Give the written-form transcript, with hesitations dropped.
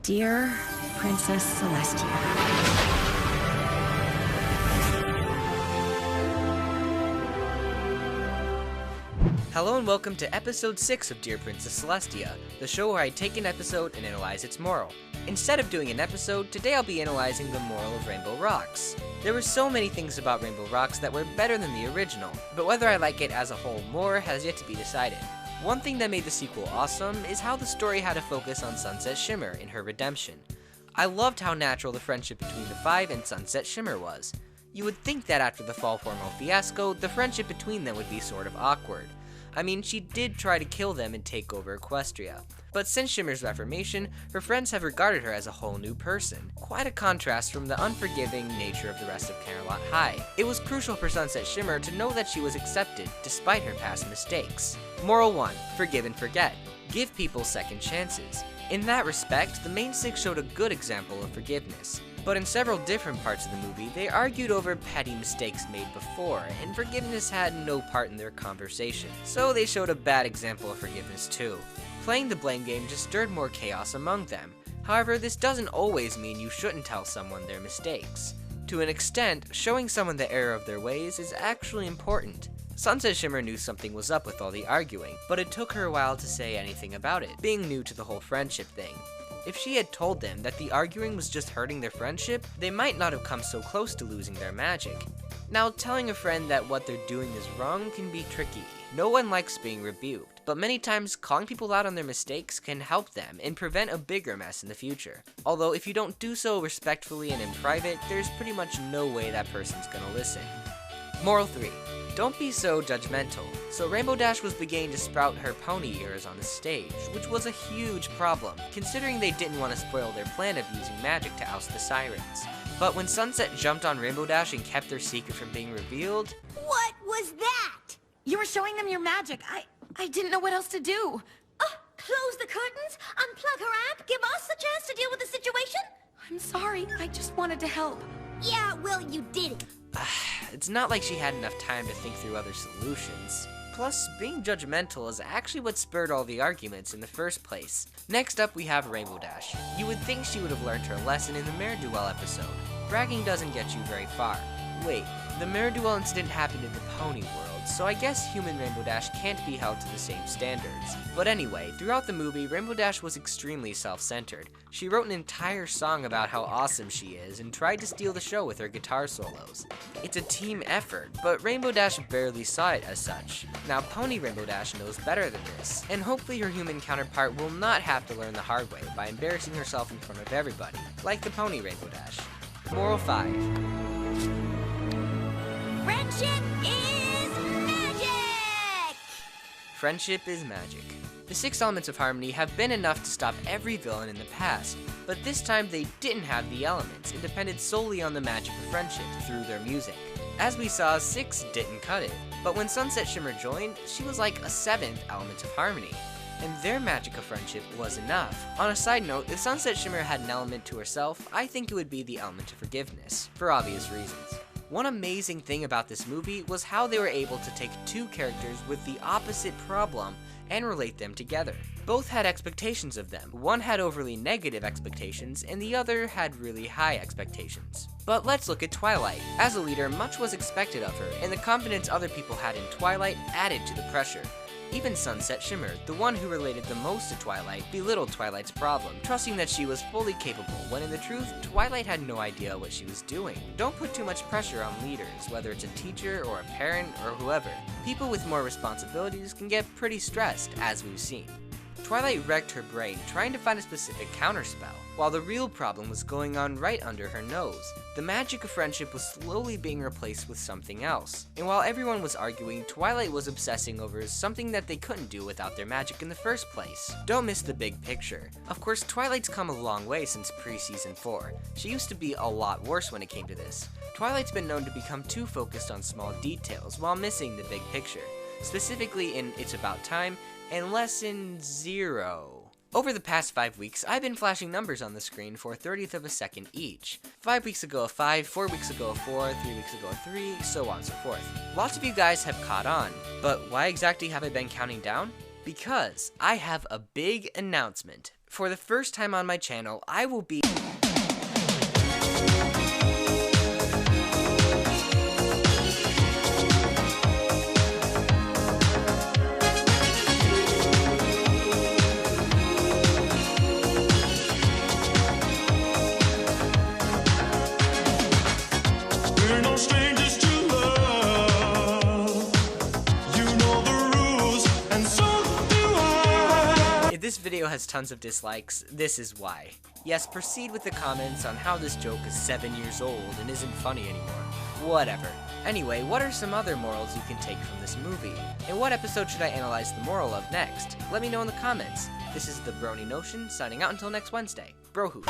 Dear Princess Celestia. Hello and welcome to episode 6 of Dear Princess Celestia, the show where I take an episode and analyze its moral. Instead of doing an episode, today I'll be analyzing the moral of Rainbow Rocks. There were so many things about Rainbow Rocks that were better than the original, but whether I like it as a whole more has yet to be decided. One thing that made the sequel awesome is how the story had a focus on Sunset Shimmer and her redemption. I loved how natural the friendship between the Five and Sunset Shimmer was. You would think that after the Fall Formal fiasco, the friendship between them would be sort of awkward. I mean, she did try to kill them and take over Equestria. But since Shimmer's reformation, her friends have regarded her as a whole new person. Quite a contrast from the unforgiving nature of the rest of Camelot High. It was crucial for Sunset Shimmer to know that she was accepted, despite her past mistakes. Moral 1. Forgive and forget. Give people second chances. In that respect, the main six showed a good example of forgiveness. But in several different parts of the movie, they argued over petty mistakes made before, and forgiveness had no part in their conversation. So they showed a bad example of forgiveness too. Playing the blame game just stirred more chaos among them. However, this doesn't always mean you shouldn't tell someone their mistakes. To an extent, showing someone the error of their ways is actually important. Sunset Shimmer knew something was up with all the arguing, but it took her a while to say anything about it, being new to the whole friendship thing. If she had told them that the arguing was just hurting their friendship, they might not have come so close to losing their magic. Now, telling a friend that what they're doing is wrong can be tricky. No one likes being rebuked, but many times calling people out on their mistakes can help them and prevent a bigger mess in the future. Although if you don't do so respectfully and in private, there's pretty much no way that person's gonna listen. Moral 3. Don't be so judgmental. So Rainbow Dash was beginning to sprout her pony ears on the stage, which was a huge problem, considering they didn't want to spoil their plan of using magic to oust the sirens. But when Sunset jumped on Rainbow Dash and kept their secret from being revealed... What was that? You were showing them your magic. I didn't know what else to do. Close the curtains, unplug her amp, give us a chance to deal with the situation? I'm sorry, I just wanted to help. Yeah, well, you did it. It's not like she had enough time to think through other solutions. Plus, being judgmental is actually what spurred all the arguments in the first place. Next up, we have Rainbow Dash. You would think she would have learned her lesson in the Mare Duel episode. Bragging doesn't get you very far. Wait, the Mare Duel incident happened in the Pony world, so I guess human Rainbow Dash can't be held to the same standards. But anyway, throughout the movie, Rainbow Dash was extremely self-centered. She wrote an entire song about how awesome she is and tried to steal the show with her guitar solos. It's a team effort, but Rainbow Dash barely saw it as such. Now Pony Rainbow Dash knows better than this, and hopefully her human counterpart will not have to learn the hard way by embarrassing herself in front of everybody, like the Pony Rainbow Dash. Moral 5. Friendship is magic! Friendship is magic. The 6 elements of harmony have been enough to stop every villain in the past, but this time they didn't have the elements and depended solely on the magic of friendship through their music. As we saw, 6 didn't cut it, but when Sunset Shimmer joined, she was like a 7th element of harmony, and their magic of friendship was enough. On a side note, if Sunset Shimmer had an element to herself, I think it would be the element of forgiveness, for obvious reasons. One amazing thing about this movie was how they were able to take 2 characters with the opposite problem and relate them together. Both had expectations of them. One had overly negative expectations, and the other had really high expectations. But let's look at Twilight. As a leader, much was expected of her, and the confidence other people had in Twilight added to the pressure. Even Sunset Shimmer, the one who related the most to Twilight, belittled Twilight's problem, trusting that she was fully capable, when in the truth, Twilight had no idea what she was doing. Don't put too much pressure on leaders, whether it's a teacher or a parent or whoever. People with more responsibilities can get pretty stressed, as we've seen. Twilight wrecked her brain trying to find a specific counterspell, while the real problem was going on right under her nose. The magic of friendship was slowly being replaced with something else. And while everyone was arguing, Twilight was obsessing over something that they couldn't do without their magic in the first place. Don't miss the big picture. Of course, Twilight's come a long way since pre-season 4. She used to be a lot worse when it came to this. Twilight's been known to become too focused on small details while missing the big picture, specifically in It's About Time and Lesson 0. Over the past 5 weeks, I've been flashing numbers on the screen for a 30th of a second each. 5 weeks ago a 5, 4 weeks ago a 4, 3 weeks ago a 3, so on and so forth. Lots of you guys have caught on, but why exactly have I been counting down? Because I have a big announcement. For the first time on my channel, I will be... We're no strangers to love. You know the rules, and so do I. If this video has tons of dislikes, this is why. Yes, proceed with the comments on how this joke is 7 years old and isn't funny anymore. Whatever. Anyway, what are some other morals you can take from this movie? And what episode should I analyze the moral of next? Let me know in the comments. This is the Brony Notion, signing out until next Wednesday. Brohoot.